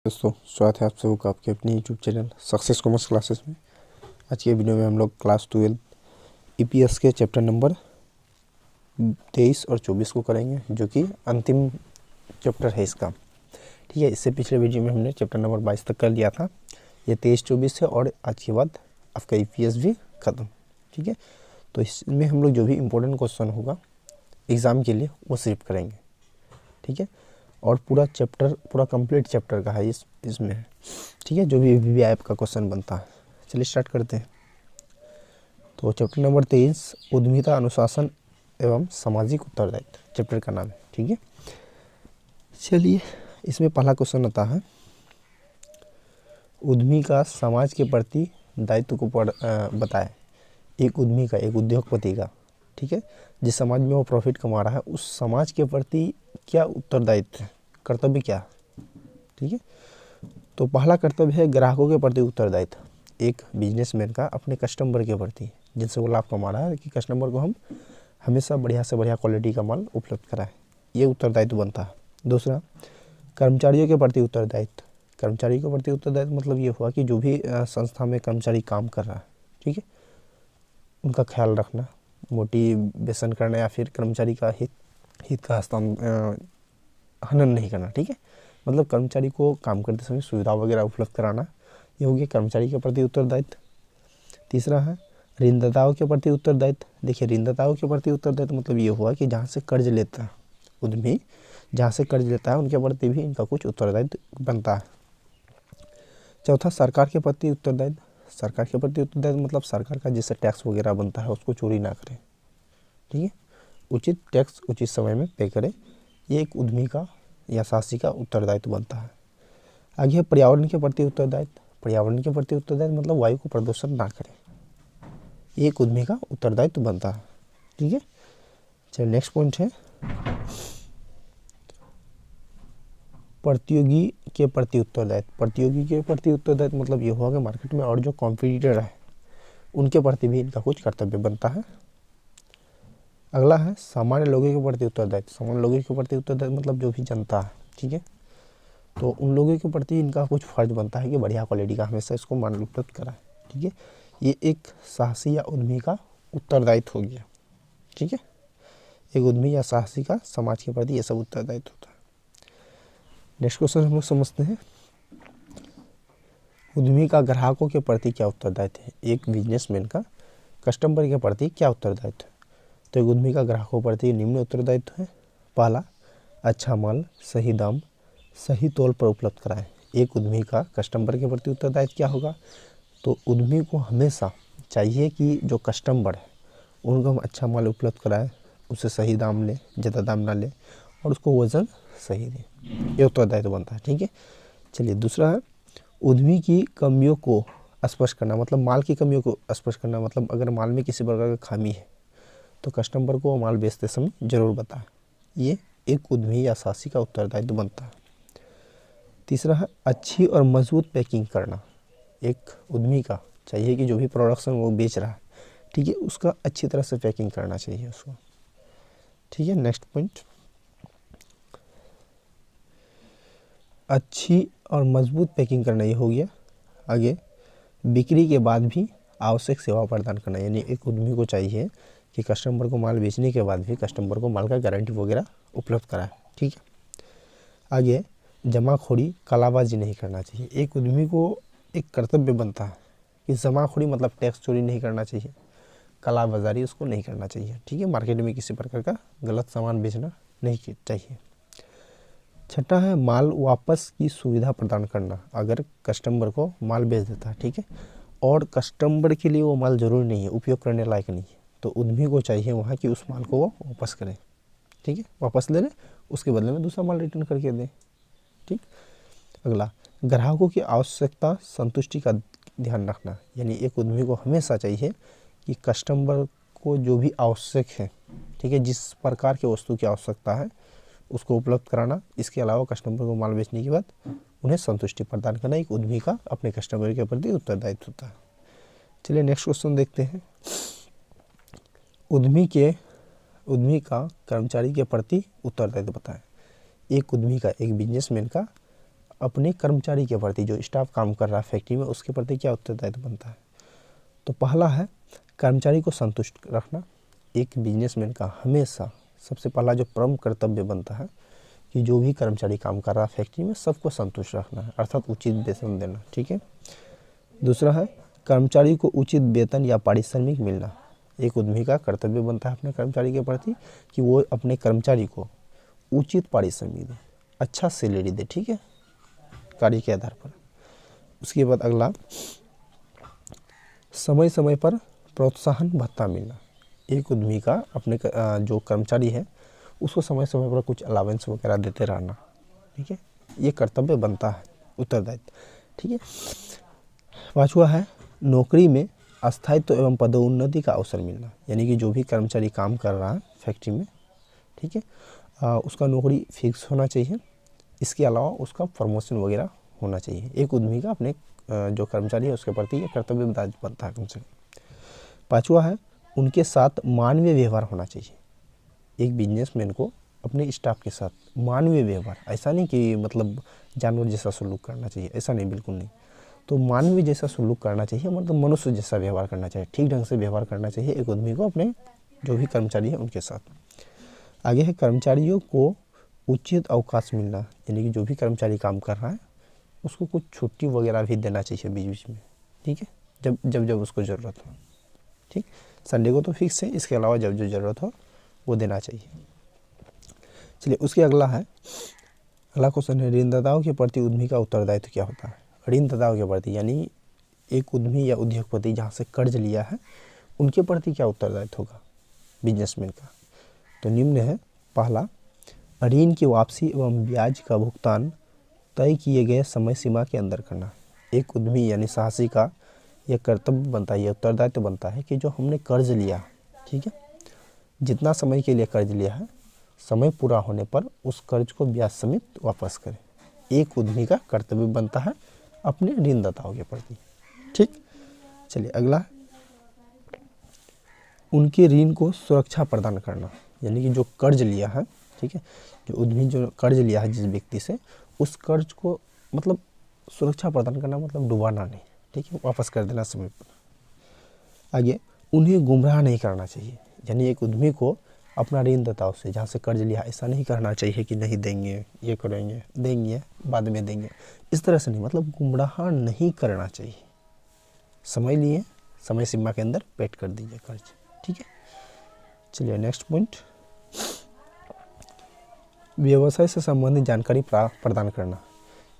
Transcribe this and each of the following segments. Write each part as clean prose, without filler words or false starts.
दोस्तों, स्वागत है आप सबों का आपके अपने YouTube channel success commerce classes में। आज के वीडियो में हम लोग क्लास 12 ईपीएस के चैप्टर नंबर 23 और 24 को करेंगे, जो कि अंतिम चैप्टर है इसका। ठीक है, इससे पिछले वीडियो में हमने चैप्टर नंबर 22 तक कर लिया था। ये 23-24 है और आज के बाद आपका ईपीएस भी ख़त्म। ठीक है, तो इसमें हम लोग जो भी इम्पोर्टेंट क्वेश्चन होगा एग्ज़ाम के लिए वो सिर्फ करेंगे। ठीक है, और पूरा चैप्टर पूरा कंप्लीट चैप्टर का है इसमें है। ठीक है, जो भी वीवीआई का क्वेश्चन बनता है। चलिए स्टार्ट करते हैं। तो चैप्टर नंबर 23 उद्यमिता, अनुशासन एवं सामाजिक उत्तरदायित्व चैप्टर का नाम है। ठीक है, चलिए इसमें पहला क्वेश्चन आता है, उद्यमी का समाज के प्रति दायित्व को बताए। एक उद्यमी का, एक उद्योगपति का, ठीक है, जिस समाज में वो प्रॉफिट कमा रहा है उस समाज के प्रति क्या उत्तरदायित्व है, कर्तव्य क्या है। ठीक है, तो पहला कर्तव्य है ग्राहकों के प्रति उत्तरदायित्व। एक बिजनेसमैन का अपने कस्टमर के प्रति, जिनसे वो लाभ कमा रहा है, कि कस्टमर को हम हमेशा बढ़िया से बढ़िया क्वालिटी का माल उपलब्ध कराएं, ये उत्तरदायित्व बनता है। दूसरा, कर्मचारियों के प्रति उत्तरदायित्व। कर्मचारी के प्रति उत्तरदायित्व मतलब ये हुआ कि जो भी संस्था में कर्मचारी काम कर रहा है, ठीक है, उनका ख्याल रखना, मोटिवेशन करना, या फिर कर्मचारी का हित का हनन नहीं करना। ठीक है, मतलब कर्मचारी को काम करते समय सुविधा वगैरह उपलब्ध कराना, ये हो गया कर्मचारी के प्रति उत्तरदायित्व। तीसरा है ऋणदाताओं के प्रति उत्तरदायित्व। देखिए, ऋणदाताओं के प्रति उत्तरदायित्व मतलब ये हुआ कि जहाँ से कर्ज लेता है उद्यमी, जहाँ से कर्ज लेता है उनके प्रति भी इनका कुछ उत्तरदायित्व बनता है। चौथा, सरकार के प्रति उत्तरदायित्व। सरकार के प्रति उत्तरदायित्व मतलब सरकार का जिससे टैक्स वगैरह बनता है उसको चोरी ना करें। ठीक है, उचित टैक्स उचित समय में पे करें, ये एक उद्यमी का या शासी का उत्तरदायित्व बनता है। आगे है पर्यावरण के प्रति उत्तरदायित्व। पर्यावरण के प्रति उत्तरदायित्व मतलब वायु को प्रदूषण ना करें, ये एक उद्यमी का उत्तरदायित्व बनता है। ठीक है, चलिए नेक्स्ट पॉइंट है प्रतियोगी के प्रति उत्तरदायित्व। प्रतियोगी के प्रति उत्तरदायित्व मतलब ये हुआ कि मार्केट में और जो कॉम्पिटिटर है उनके प्रति भी इनका कुछ कर्तव्य बनता है। अगला है सामान्य लोगों के प्रति उत्तरदायित्व। सामान्य लोगों के प्रति उत्तरदायित्व मतलब जो भी जनता है, ठीक है, तो उन लोगों के प्रति इनका कुछ फर्ज बनता है कि बढ़िया क्वालिटी का हमेशा इसको माल उपलब्ध कराएं। ठीक है, ये एक साहसी या उद्यमी का उत्तरदायित्व हो गया। ठीक है, एक उद्यमी या साहसी का समाज के प्रति ये सब उत्तरदायित्व होता है। नेक्स्ट क्वेश्चन हम लोग समझते हैं, उद्यमी का ग्राहकों के प्रति क्या उत्तरदायित्व है। एक बिजनेसमैन का कस्टमर के प्रति क्या उत्तरदायित्व है। तो एक उद्यमी का ग्राहकों के प्रति निम्न उत्तरदायित्व है। पहला, अच्छा माल सही दाम सही तौल पर उपलब्ध कराएं। एक उद्यमी का कस्टमर के प्रति उत्तरदायित्व क्या होगा, तो उद्यमी को हमेशा चाहिए कि जो कस्टमर है उनको हम अच्छा माल उपलब्ध कराएं, उससे सही दाम लें, ज़्यादा दाम ना लें, और उसको वजन सही दें, ये उत्तरदायित्व बनता है। ठीक है, चलिए दूसरा है उद्यमी की कमियों को स्पष्ट करना, मतलब माल की कमियों को स्पष्ट करना, मतलब अगर माल में किसी प्रकार का खामी है तो कस्टमर को माल बेचते समय जरूर बताएं, ये एक उद्यमी या शासी का उत्तरदायित्व बनता है। तीसरा है अच्छी और मजबूत पैकिंग करना। एक उद्यमी का चाहिए कि जो भी प्रोडक्शन वो बेच रहा है, ठीक है, उसका अच्छी तरह से पैकिंग करना चाहिए उसको। ठीक है, नेक्स्ट पॉइंट, अच्छी और मजबूत पैकिंग करना, ये हो गया। आगे, बिक्री के बाद भी आवश्यक सेवा प्रदान करना, यानी एक उद्यमी को चाहिए कि कस्टमर को माल बेचने के बाद भी कस्टमर को माल का गारंटी वगैरह उपलब्ध कराए। ठीक है, आगे जमाखोरी कालाबाजी नहीं करना चाहिए। एक उद्यमी को एक कर्तव्य बनता है कि जमाखोरी मतलब टैक्स चोरी नहीं करना चाहिए, कालाबाजारी उसको नहीं करना चाहिए। ठीक है, मार्केट में किसी प्रकार का गलत सामान बेचना नहीं चाहिए। छठा है माल वापस की सुविधा प्रदान करना। अगर कस्टमर को माल बेच देता है, ठीक है, और कस्टमर के लिए वो माल जरूरी नहीं है, उपयोग करने लायक नहीं है, तो उद्यमी को चाहिए वहाँ कि उस माल को वो वापस करें। ठीक है, वापस ले लें, उसके बदले में दूसरा माल रिटर्न करके दें। ठीक, अगला, ग्राहकों की आवश्यकता संतुष्टि का ध्यान रखना, यानी एक उद्यमी को हमेशा चाहिए कि कस्टमर को जो भी आवश्यक है, ठीक है, जिस प्रकार की वस्तु की आवश्यकता है उसको उपलब्ध कराना। इसके अलावा कस्टमर को माल बेचने के बाद उन्हें संतुष्टि प्रदान करना एक उद्यमी का अपने कस्टमर के प्रति उत्तरदायित्व होता है। चलिए नेक्स्ट क्वेश्चन देखते हैं, उद्यमी का कर्मचारी के प्रति उत्तरदायित्व बताएं। एक उद्यमी का, एक बिजनेसमैन का अपने कर्मचारी के प्रति, जो स्टाफ काम कर रहा है फैक्ट्री में, उसके प्रति क्या उत्तरदायित्व बनता है? तो पहला है कर्मचारी को संतुष्ट रखना। एक बिजनेसमैन का हमेशा सबसे पहला जो परम कर्तव्य बनता है कि जो भी कर्मचारी काम कर रहा है फैक्ट्री में, सबको संतुष्ट रखना है, अर्थात उचित वेतन देना। ठीक है। दूसरा है कर्मचारी को उचित वेतन या पारिश्रमिक मिलना। एक उद्यमी का कर्तव्य बनता है अपने कर्मचारी के प्रति कि वो अपने कर्मचारी को उचित पारिश्रमिक दे, अच्छा सैलरी दे। ठीक है, कार्य के आधार पर। उसके बाद अगला, समय समय पर प्रोत्साहन भत्ता मिलना। एक उद्यमी का अपने जो कर्मचारी है उसको समय समय पर कुछ अलावेंस वगैरह देते रहना। ठीक है, ये कर्तव्य बनता है, उत्तरदायित्व। ठीक है। पांचवा है नौकरी में स्थायित्व एवं पदोन्नति का अवसर मिलना। यानी कि जो भी कर्मचारी काम कर रहा है फैक्ट्री में, ठीक है, उसका नौकरी फिक्स होना चाहिए। इसके अलावा उसका प्रमोशन वगैरह होना चाहिए। एक उद्यमी का अपने जो कर्मचारी है उसके प्रति ये कर्तव्य बनता है कम से कम। पांचवा है उनके साथ मानवीय व्यवहार होना चाहिए। एक बिजनेसमैन को अपने स्टाफ के साथ मानवीय व्यवहार, ऐसा नहीं कि मतलब जानवर जैसा सलूक करना चाहिए, ऐसा नहीं, बिल्कुल नहीं। तो मानवीय जैसा सलूक करना चाहिए, मतलब मनुष्य जैसा व्यवहार करना चाहिए, ठीक ढंग से व्यवहार करना चाहिए एक उद्यमी को अपने जो भी कर्मचारी है उनके साथ। आगे है कर्मचारियों को उचित अवकाश मिलना। यानी कि जो भी कर्मचारी काम कर रहा है उसको कुछ छुट्टी वगैरह भी देना चाहिए बीच बीच में। ठीक है, जब जब उसको ज़रूरत हो। ठीक, संडे को तो फिक्स है, इसके अलावा जब जो ज़रूरत हो वो देना चाहिए। चलिए, उसके अगला क्वेश्चन है ऋणदाताओं के प्रति उद्यमी का उत्तरदायित्व क्या होता है? ऋणदाताओं के प्रति, यानी एक उद्यमी या उद्योगपति जहाँ से कर्ज लिया है उनके प्रति क्या उत्तरदायित्व होगा बिजनेसमैन का? तो निम्न है। पहला, ऋण की वापसी एवं ब्याज का भुगतान तय किए गए समय सीमा के अंदर करना। एक उद्यमी यानी साहसी का यह कर्तव्य बनता है, यह उत्तरदायित्व बनता है कि जो हमने कर्ज लिया, ठीक है, जितना समय के लिए कर्ज लिया है, समय पूरा होने पर उस कर्ज को ब्याज समेत वापस करें। एक उद्यमी का कर्तव्य बनता है अपने ऋणदाताओं के प्रति। ठीक, चलिए अगला, उनके ऋण को सुरक्षा प्रदान करना। यानी कि जो कर्ज लिया है, ठीक है, जो उद्यमी जो कर्ज लिया है जिस व्यक्ति से, उस कर्ज को मतलब सुरक्षा प्रदान करना, मतलब डुबाना नहीं। ठीक है, वापस कर देना समय पर। आगे, उन्हें गुमराह नहीं करना चाहिए। यानी एक उद्यमी को अपना ऋणदाताओं से जहाँ से कर्ज लिया ऐसा नहीं करना चाहिए कि नहीं देंगे, ये करेंगे, देंगे बाद में देंगे, इस तरह से नहीं, मतलब गुमराह नहीं करना चाहिए। समय लिए, समय सीमा के अंदर पेड कर दीजिए कर्ज। ठीक है, चलिए नेक्स्ट पॉइंट, व्यवसाय से संबंधित जानकारी प्रदान करना।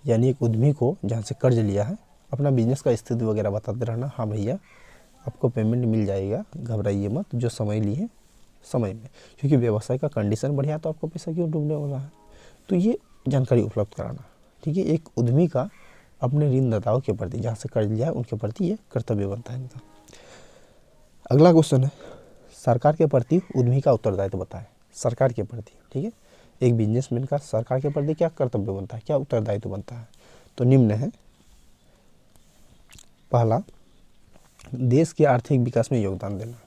यानी एक उद्यमी को जहाँ से कर्ज लिया है अपना बिजनेस का स्थिति वगैरह बताते रहना। हाँ भैया, आपको पेमेंट मिल जाएगा, घबराइए मत, जो समय लिए समय में, क्योंकि व्यवसाय का कंडीशन बढ़िया तो आपको पैसा क्यों डूबने वाला है। तो ये जानकारी उपलब्ध कराना। ठीक है, एक उद्यमी का अपने ऋणदाताओं के प्रति जहाँ से कर्ज लिया है उनके प्रति ये कर्तव्य बनता है इनका। अगला क्वेश्चन है सरकार के प्रति उद्यमी का उत्तरदायित्व बताएं। सरकार के प्रति, ठीक है, एक बिजनेसमैन का सरकार के प्रति क्या कर्तव्य बनता है, क्या उत्तरदायित्व बनता है? तो निम्न है। पहला, देश के आर्थिक विकास में योगदान देना।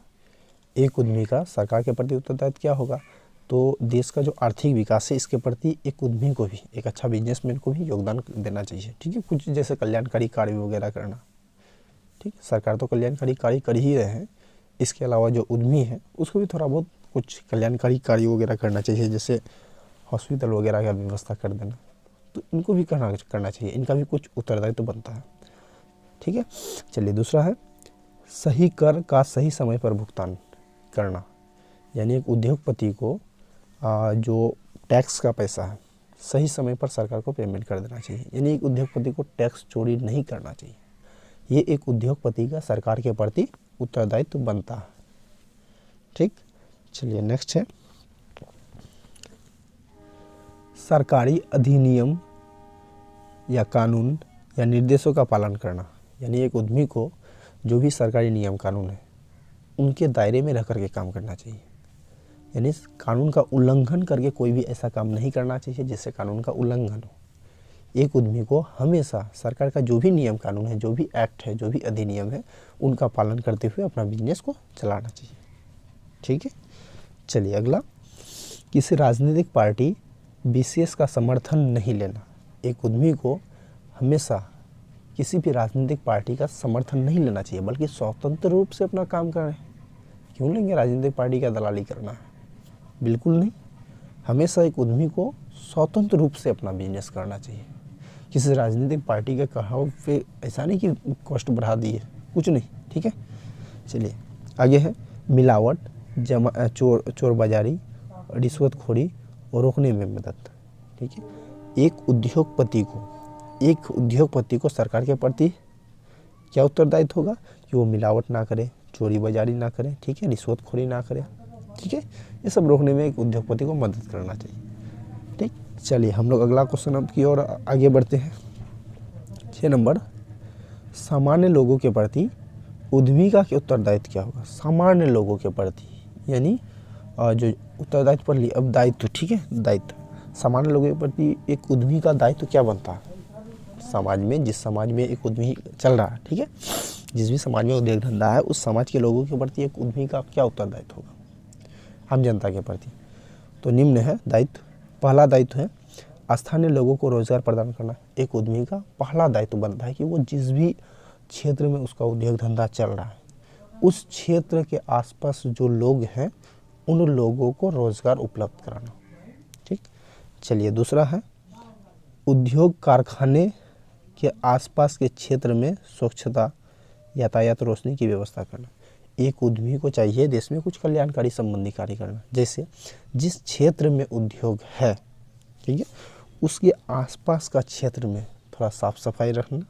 एक उद्यमी का सरकार के प्रति उत्तरदायित्व क्या होगा? तो देश का जो आर्थिक विकास है इसके प्रति एक उद्यमी को भी, एक अच्छा बिजनेसमैन को भी योगदान देना चाहिए। ठीक है, कुछ जैसे कल्याणकारी कार्य वगैरह करना। ठीक, सरकार तो कल्याणकारी कार्य कर ही रहे हैं, इसके अलावा जो उद्यमी है उसको भी थोड़ा बहुत कुछ कल्याणकारी कार्य वगैरह करना चाहिए, जैसे हॉस्पिटल वगैरह का व्यवस्था कर देना, तो इनको भी करना चाहिए, इनका भी कुछ उत्तरदायित्व बनता है। ठीक है, चलिए दूसरा है सही कर का सही समय पर भुगतान करना। यानी एक उद्योगपति को जो टैक्स का पैसा है सही समय पर सरकार को पेमेंट कर देना चाहिए। यानी एक उद्योगपति को टैक्स चोरी नहीं करना चाहिए। ये एक उद्योगपति का सरकार के प्रति उत्तरदायित्व बनता है। ठीक, चलिए नेक्स्ट है सरकारी अधिनियम या कानून या निर्देशों का पालन करना। यानी एक उद्यमी को जो भी सरकारी नियम कानून है उनके दायरे में रह करके काम करना चाहिए। यानी कानून का उल्लंघन करके कोई भी ऐसा काम नहीं करना चाहिए जिससे कानून का उल्लंघन हो। एक उद्यमी को हमेशा सरकार का जो भी नियम कानून है, जो भी एक्ट है, जो भी अधिनियम है, उनका पालन करते हुए अपना बिजनेस को चलाना चाहिए। ठीक है, चलिए अगला, किसी राजनीतिक पार्टी विशेष का समर्थन नहीं लेना। एक उद्यमी को हमेशा किसी भी राजनीतिक पार्टी का समर्थन नहीं लेना चाहिए, बल्कि स्वतंत्र रूप से अपना काम करें। क्यों लेंगे राजनीतिक पार्टी का दलाली करना है? बिल्कुल नहीं। हमेशा एक उद्यमी को स्वतंत्र रूप से अपना बिजनेस करना चाहिए। किसी राजनीतिक पार्टी के कहने पे ऐसा नहीं कि कॉस्ट बढ़ा दिए, कुछ नहीं, ठीक है। चलिए आगे है मिलावट, चोर बाजारी, रिश्वतखोरी और रोकने में मदद, ठीक है। एक उद्योगपति को सरकार के प्रति क्या उत्तरदायित्व होगा कि वो मिलावट ना करे, चोरी बाजारी ना करे, ठीक है, रिश्वतखोरी ना करे, ठीक है। ये सब रोकने में एक उद्योगपति को मदद करना चाहिए, ठीक। चलिए हम लोग अगला क्वेश्चन अब की ओर आगे बढ़ते हैं। 6 नंबर, सामान्य लोगों के प्रति उद्यमी का उत्तरदायित्व क्या होगा? सामान्य लोगों के प्रति यानी जो उत्तरदायित्व पर लिए, अब दायित्व, ठीक है, दायित्व। सामान्य लोगों के प्रति एक उद्यमी का दायित्व क्या बनता है? समाज में, जिस समाज में एक उद्यमी चल रहा है, ठीक है, जिस भी समाज में उद्योग धंधा है, उस समाज के लोगों के प्रति एक उद्यमी का क्या उत्तरदायित्व होगा आम जनता के प्रति? तो निम्न है दायित्व। पहला दायित्व है स्थानीय लोगों को रोजगार प्रदान करना। एक उद्यमी का पहला दायित्व बनता है कि वो जिस भी क्षेत्र में उसका उद्योग धंधा चल रहा है, उस क्षेत्र के आसपास जो लोग हैं उन लोगों को रोजगार उपलब्ध कराना, ठीक। चलिए दूसरा है उद्योग कारखाने के आसपास के क्षेत्र में स्वच्छता, यातायात, रोशनी की व्यवस्था करना। एक उद्यमी को चाहिए देश में कुछ कल्याणकारी संबंधी कार्य करना, जैसे जिस क्षेत्र में उद्योग है, ठीक है, उसके आसपास का क्षेत्र में थोड़ा साफ सफाई रखना,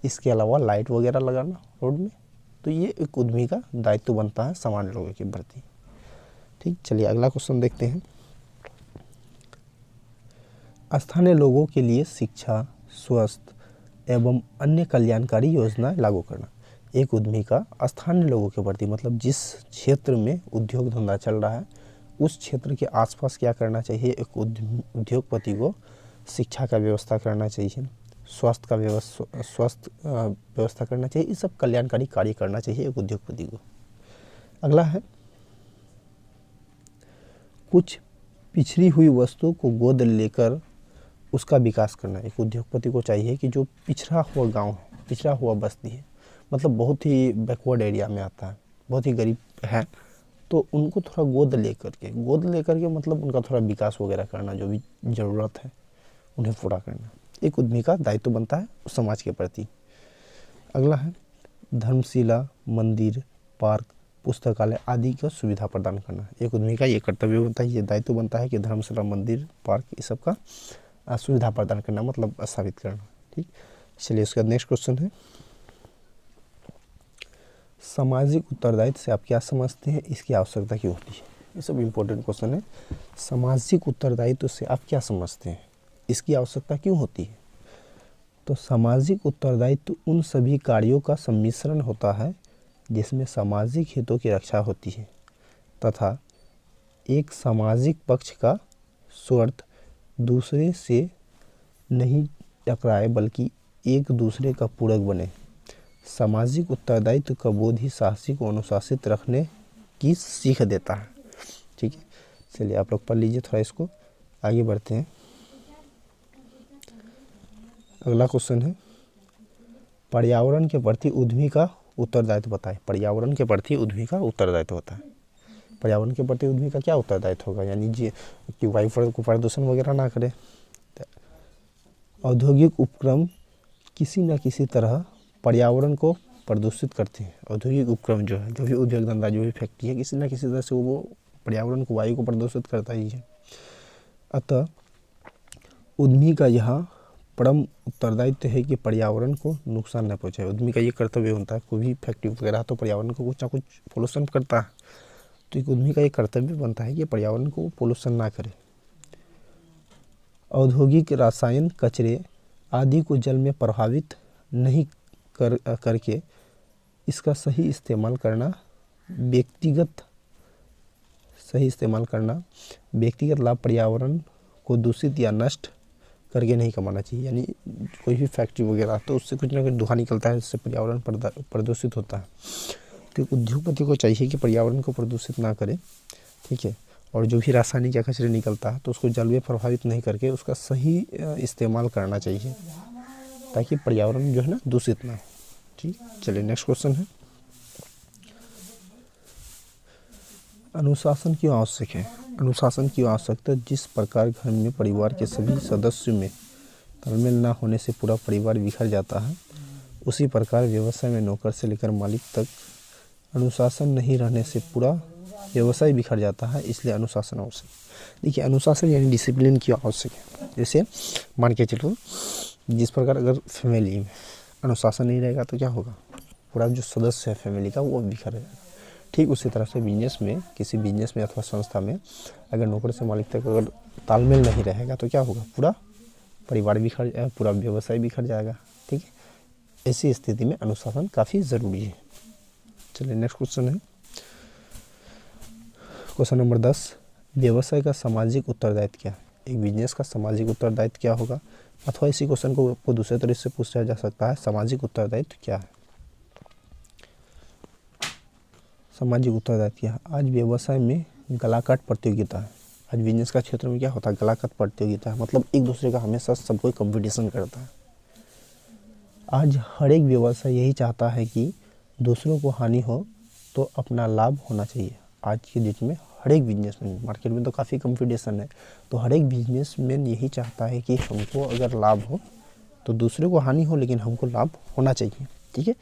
इसके अलावा लाइट वगैरह लगाना रोड में। तो ये एक उद्यमी का दायित्व बनता है सामान्य लोगों के प्रति, ठीक। चलिए अगला क्वेश्चन देखते हैं। स्थानीय लोगों के लिए शिक्षा, स्वास्थ्य एवं अन्य कल्याणकारी योजनाएं लागू करना। एक उद्यमी का स्थानीय लोगों के प्रति मतलब जिस क्षेत्र में उद्योग धंधा चल रहा है उस क्षेत्र के आसपास क्या करना चाहिए? एक उद्योगपति को शिक्षा का व्यवस्था करना चाहिए, स्वास्थ्य व्यवस्था करना चाहिए, ये सब कल्याणकारी कार्य करना चाहिए एक उद्योगपति को। अगला है कुछ पिछड़ी हुई वस्तु को गोद लेकर उसका विकास करना। एक उद्योगपति को चाहिए कि जो पिछड़ा हुआ गांव है, पिछड़ा हुआ बस्ती है, मतलब बहुत ही बैकवर्ड एरिया में आता है, बहुत ही गरीब है, तो उनको थोड़ा गोद लेकर के मतलब उनका थोड़ा विकास वगैरह करना, जो भी ज़रूरत है उन्हें पूरा करना एक उद्यमी का दायित्व बनता है समाज के प्रति। अगला है धर्मशिला, मंदिर, पार्क, पुस्तकालय आदि की सुविधा प्रदान करना। एक उद्यमी का ये कर्तव्य बनता है, ये दायित्व बनता है कि धर्मशिला, मंदिर, पार्क ये सब का सुविधा प्रदान करना, मतलब स्थापित करना, ठीक। चलिए उसका नेक्स्ट क्वेश्चन है सामाजिक उत्तरदायित्व से आप क्या समझते हैं, इसकी आवश्यकता क्यों होती है? ये सब इम्पोर्टेंट क्वेश्चन है। सामाजिक उत्तरदायित्व से आप क्या समझते हैं, इसकी आवश्यकता क्यों होती है? तो सामाजिक उत्तरदायित्व उन सभी कार्यों का सम्मिश्रण होता है जिसमें सामाजिक हितों की रक्षा होती है तथा एक सामाजिक पक्ष का स्वार्थ दूसरे से नहीं टकराए बल्कि एक दूसरे का पूरक बने। सामाजिक उत्तरदायित्व का बोध ही साहसी को अनुशासित रखने की सीख देता है, ठीक है। चलिए आप लोग पढ़ लीजिए थोड़ा इसको, आगे बढ़ते हैं। अगला क्वेश्चन है पर्यावरण के प्रति उद्यमी का उत्तरदायित्व बताएं। पर्यावरण के प्रति उद्यमी का उत्तरदायित्व होता है। पर्यावरण के प्रति उद्यमी का क्या उत्तरदायित्व होगा, यानी जी कि वायु को प्रदूषण वगैरह ना करे। औद्योगिक उपक्रम किसी न किसी तरह पर्यावरण को प्रदूषित करते हैं। औद्योगिक उपक्रम जो है, जो भी उद्योग धंधा, जो भी फैक्ट्री है, किसी न किसी तरह से वो पर्यावरण को, वायु को प्रदूषित करता ही है। अतः उद्यमी का यहाँ परम उत्तरदायित्व है कि पर्यावरण को नुकसान न पहुँचाए। उद्यमी का ये कर्तव्य होता है, कोई भी फैक्ट्री वगैरह तो पर्यावरण को कुछ ना कुछ पोल्यूशन करता है, तो एक उद्यमी का ये कर्तव्य बनता है कि पर्यावरण को पोल्यूशन ना करे। औद्योगिक रासायन, कचरे आदि को जल में प्रभावित नहीं करके इसका सही इस्तेमाल करना, व्यक्तिगत लाभ पर्यावरण को दूषित या नष्ट करके नहीं कमाना चाहिए। यानी कोई भी फैक्ट्री वगैरह तो उससे कुछ ना कुछ धुआं निकलता है, जिससे पर्यावरण प्रदूषित होता है। तो उद्योगपति को चाहिए कि पर्यावरण को प्रदूषित ना करे, ठीक है, और जो भी रासायनिक या कचरे निकलता है तो उसको जलवायु प्रभावित नहीं करके उसका सही इस्तेमाल करना चाहिए ताकि पर्यावरण जो है ना दूषित ना हो। ठीक, चलिए नेक्स्ट क्वेश्चन है, अनुशासन क्यों आवश्यक है? अनुशासन क्यों आवश्यकता है? जिस प्रकार घर में परिवार के सभी सदस्यों में तालमेल न होने से पूरा परिवार बिखर जाता है, उसी प्रकार व्यवसाय में नौकर से लेकर मालिक तक अनुशासन नहीं रहने से पूरा व्यवसाय बिखर जाता है, इसलिए अनुशासन आवश्यक। देखिए, अनुशासन यानी डिसिप्लिन क्यों आवश्यक है? जैसे मान के चलो, जिस प्रकार अगर फैमिली में अनुशासन नहीं रहेगा तो क्या होगा, पूरा जो सदस्य है फैमिली का वो बिखर जाएगा। ठीक उसी तरह से बिजनेस में, किसी बिजनेस में अथवा संस्था में अगर नौकर से मालिक तक अगर तालमेल नहीं रहेगा तो क्या होगा, पूरा परिवार बिखर जाएगा, पूरा व्यवसाय बिखर जाएगा। ठीक है, ऐसी स्थिति में अनुशासन काफ़ी ज़रूरी है। चलिए नेक्स्ट क्वेश्चन है, क्वेश्चन नंबर 10, व्यवसाय का सामाजिक उत्तरदायित्व क्या है? एक बिजनेस का सामाजिक उत्तरदायित्व क्या होगा? अथवा इसी क्वेश्चन को दूसरे तरीके से पूछा जा सकता है, सामाजिक उत्तरदायित्व क्या है? सामाजिक उत्तरदायित्व क्या है? आज व्यवसाय में गलाकाट प्रतियोगिता है। आज बिजनेस का क्षेत्र में क्या होता है, गलाकाट प्रतियोगिता है, मतलब एक दूसरे का हमेशा सब कोई कंपटीशन करता है। आज हर एक व्यवसाय यही चाहता है कि दूसरों को हानि हो तो अपना लाभ होना चाहिए। आज के डेट में हर एक बिजनेसमैन, मार्केट में तो काफ़ी कंपटीशन है, तो हर एक बिजनेसमैन यही चाहता है कि हमको अगर लाभ हो तो दूसरे को हानि हो लेकिन हमको लाभ होना चाहिए। ठीक है,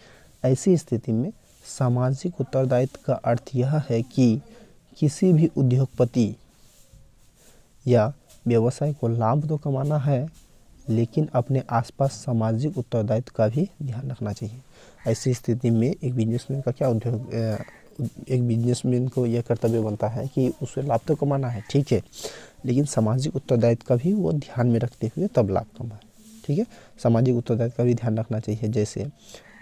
ऐसी स्थिति में सामाजिक उत्तरदायित्व का अर्थ यह है कि किसी भी उद्योगपति या व्यवसाय को लाभ तो कमाना है लेकिन अपने आसपास सामाजिक उत्तरदायित्व का भी ध्यान रखना चाहिए। ऐसी स्थिति में एक बिजनेसमैन का क्या एक बिजनेसमैन को यह कर्तव्य बनता है कि उसे लाभ तो कमाना है, ठीक है, लेकिन सामाजिक उत्तरदायित्व का भी वो ध्यान में रखते हुए तब लाभ कमाए। ठीक है, सामाजिक उत्तरदायित्व का भी ध्यान रखना चाहिए, जैसे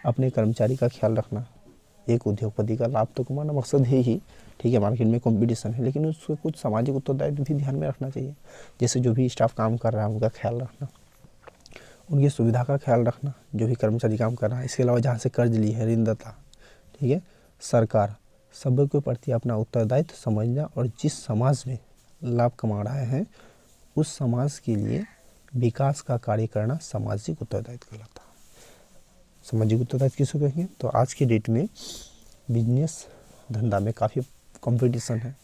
अपने कर्मचारी का ख्याल रखना। एक उद्योगपति का लाभ तो कमाना मकसद है ही, ठीक है, मार्केट में कंपटीशन है, लेकिन उसको कुछ सामाजिक उत्तरदायित्व भी ध्यान में रखना चाहिए, जैसे जो भी स्टाफ काम कर रहा है उनका ख्याल रखना, उनकी सुविधा का ख्याल रखना, जो भी कर्मचारी काम कर रहा है। इसके अलावा जहाँ से कर्ज ली है ऋणदाता, ठीक है, सरकार, सब के प्रति अपना उत्तरदायित्व समझना और जिस समाज में लाभ कमा रहे हैं उस समाज के लिए विकास का कार्य करना सामाजिक उत्तरदायित्व कहलाता है। सामाजिक उत्तरदायित्व किसको कहेंगे? तो आज की डेट में बिजनेस धंधा में काफ़ी कंपटीशन है,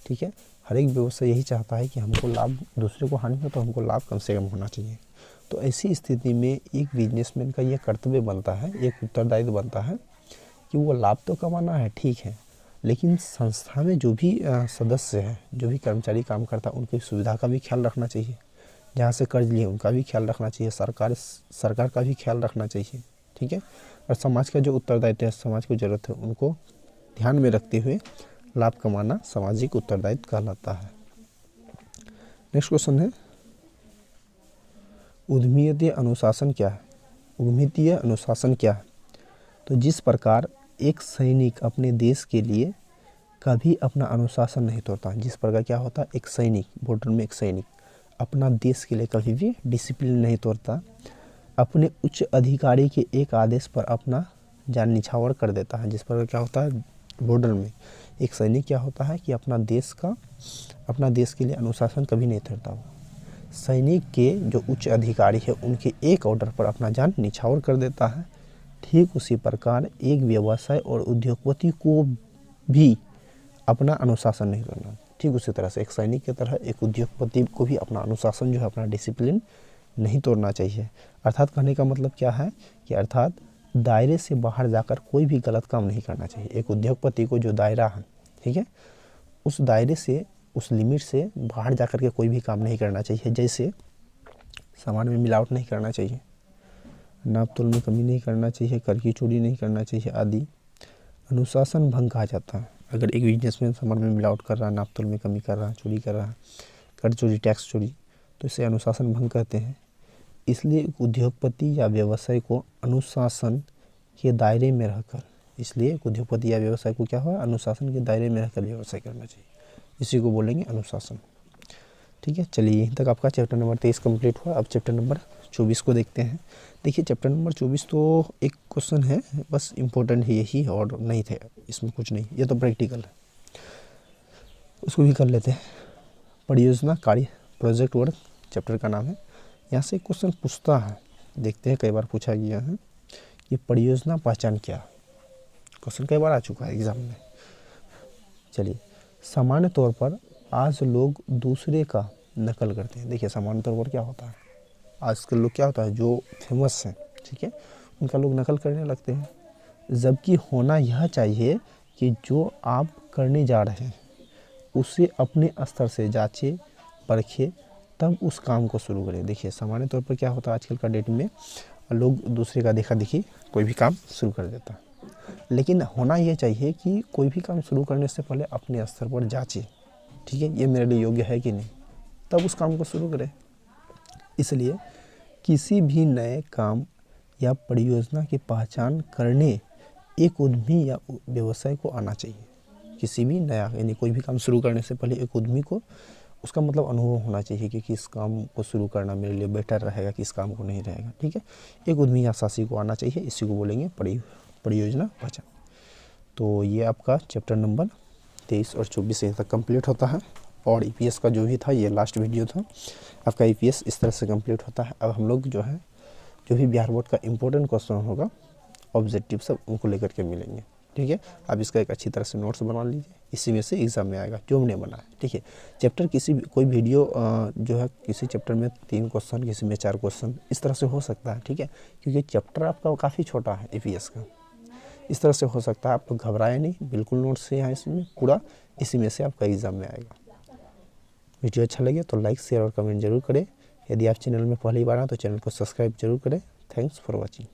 ठीक है, हर एक व्यवसाय यही चाहता है कि हमको लाभ, दूसरे को हानि हो तो हमको लाभ कम से कम होना चाहिए। तो ऐसी स्थिति में एक बिजनेसमैन का यह कर्तव्य बनता है, एक उत्तरदायित्व बनता है कि वो लाभ तो कमाना है, ठीक है, लेकिन संस्था में जो भी सदस्य है, जो भी कर्मचारी काम करता है, उनकी सुविधा का भी ख्याल रखना चाहिए। जहाँ से कर्ज लिए उनका भी ख्याल रखना चाहिए, सरकार का भी ख्याल रखना चाहिए। ठीक है, और समाज का जो उत्तरदायित्व है, समाज को ज़रूरत है, उनको ध्यान में रखते हुए लाभ कमाना सामाजिक उत्तरदायित्व कहलाता है। नेक्स्ट क्वेश्चन है, उद्यमीय अनुशासन क्या है? उद्यमीय अनुशासन क्या है? तो जिस प्रकार एक सैनिक अपने देश के लिए कभी अपना अनुशासन नहीं तोड़ता, जिस प्रकार क्या होता है, एक सैनिक, बॉर्डर में एक सैनिक अपना देश के लिए कभी भी डिसिप्लिन नहीं तोड़ता, अपने उच्च अधिकारी के एक आदेश पर अपना जान निछावर कर देता है। जिस प्रकार क्या होता है, बॉर्डर में एक सैनिक क्या होता है कि अपना देश के लिए अनुशासन कभी नहीं तोड़ता। सैनिक के जो उच्च अधिकारी है उनके एक ऑर्डर पर अपना जान निछावर कर देता है। ठीक उसी प्रकार एक व्यवसाय और उद्योगपति को भी अपना अनुशासन नहीं तोड़ना। ठीक उसी तरह से एक सैनिक की तरह एक उद्योगपति को भी अपना अनुशासन जो है, अपना डिसिप्लिन नहीं तोड़ना चाहिए। अर्थात कहने का मतलब क्या है कि अर्थात दायरे से बाहर जाकर कोई भी गलत काम नहीं करना चाहिए। एक उद्योगपति को जो दायरा है, ठीक है, उस दायरे से, उस लिमिट से बाहर जाकर के कोई भी काम नहीं करना चाहिए। जैसे सामान में मिलावट नहीं करना चाहिए, नाप तोल में कमी नहीं करना चाहिए, कर की चोरी नहीं करना चाहिए आदि अनुशासन भंग कहा जाता है। अगर एक बिजनेसमैन सामान में मिलावट कर रहा है, नाप तोल में कमी कर रहा है, चोरी कर रहा है, कर चोरी, टैक्स चोरी, तो इसे अनुशासन भंग कहते हैं। इसलिए उद्योगपति या व्यवसाय को अनुशासन के दायरे में रहकर, इसलिए उद्योगपति या व्यवसाय को क्या हुआ, अनुशासन के दायरे में रहकर व्यवसाय करना चाहिए, इसी को बोलेंगे अनुशासन। ठीक है, चलिए यहीं तक आपका चैप्टर नंबर 23 कंप्लीट हुआ। अब चैप्टर नंबर 24 को देखते हैं। देखिए चैप्टर नंबर 24 तो एक क्वेश्चन है, बस इम्पोर्टेंट है यही और नहीं थे, इसमें कुछ नहीं, ये तो प्रैक्टिकल है। उसको भी कर लेते हैं। परियोजना कार्य, प्रोजेक्ट वर्क चैप्टर का नाम है। यहाँ से क्वेश्चन पूछता है, देखते हैं, कई बार पूछा गया है कि परियोजना पहचान क्या। क्वेश्चन कई बार आ चुका है एग्जाम में। चलिए, सामान्य तौर पर आज लोग दूसरे का नकल करते हैं। देखिए सामान्य तौर पर क्या होता है, आजकल लोग क्या होता है, जो फेमस हैं, ठीक है, उनका लोग नकल करने लगते हैं। जबकि होना यह चाहिए कि जो आप करने जा रहे हैं उसे अपने स्तर से जांचे परखे, तब उस काम को शुरू करें। देखिए सामान्य तौर पर क्या होता है, आजकल का डेट में लोग दूसरे का देखा देखी कोई भी काम शुरू कर देता है। लेकिन होना ये चाहिए कि कोई भी काम शुरू करने से पहले अपने स्तर पर जांचे, ठीक है, ये मेरे लिए योग्य है कि नहीं, तब उस काम को शुरू करें। इसलिए किसी भी नए काम या परियोजना की पहचान करने एक उद्यमी या व्यवसाय को आना चाहिए। किसी भी नया यानी कोई भी काम शुरू करने से पहले एक उद्यमी को उसका मतलब अनुभव होना चाहिए कि किस काम को शुरू करना मेरे लिए बेटर रहेगा, किस काम को नहीं रहेगा, ठीक है। एक उद्यमी या साहसी को आना चाहिए, इसी को बोलेंगे परियोजना पहचान। तो ये आपका चैप्टर नंबर 23 और 24 यहीं तक कंप्लीट होता है। और ईपीएस का जो भी था, ये लास्ट वीडियो था आपका। ईपीएस इस तरह से कंप्लीट होता है। अब हम लोग जो है, जो भी बिहार बोर्ड का इम्पोर्टेंट क्वेश्चन होगा, ऑब्जेक्टिव सब उनको लेकर के मिलेंगे, ठीक है। आप इसका एक अच्छी तरह से नोट्स बना लीजिए, इसी में से एग्जाम में आएगा जो हमने बनाया, ठीक है। चैप्टर किसी भी कोई वीडियो जो है, किसी चैप्टर में 3 क्वेश्चन, किसी में 4 क्वेश्चन, इस तरह से हो सकता है, ठीक है, क्योंकि चैप्टर आपका काफ़ी छोटा है ईपीएस का। इस तरह से हो सकता है, आप घबराए नहीं, बिल्कुल नोट्स से यहाँ इसमें पूरा, इसी में से आपका एग्ज़ाम में आएगा। वीडियो अच्छा लगे तो लाइक, शेयर और कमेंट जरूर करें। यदि आप चैनल में पहली बार आए तो चैनल को सब्सक्राइब जरूर करें। Thanks for watching.